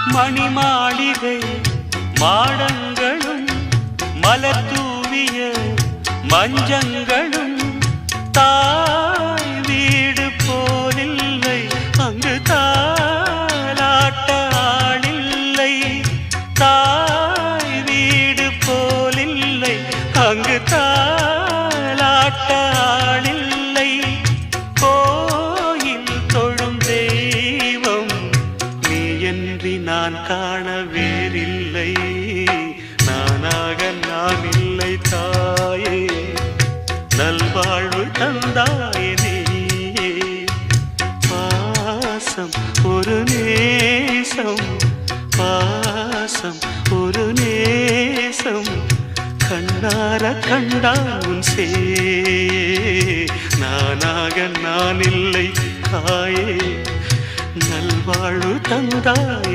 மணிமாளிகை மாடங்களும் மலர் தூவிய மஞ்சங்களும் தாய் வீடு போலில்லை அங்கு தாலாட்ட ஆளில்லை தாய் வீடு போலில்லை அங்கு தாலாட்ட ஆளில்லை கோயில் தொழும் தெய்வம் நீ என்று நான் காண வேறில்லை நானாக நான் இல்லை தாயே நல்வாழ்வு தந்தாயே நீயே பாசம் ஒரு நேசம் பாசம் ஒரு நேசம் கண்ணார கண்டான் சே நானாக நான் இல்லை தாயே நல்வாழ்வு தந்தாயே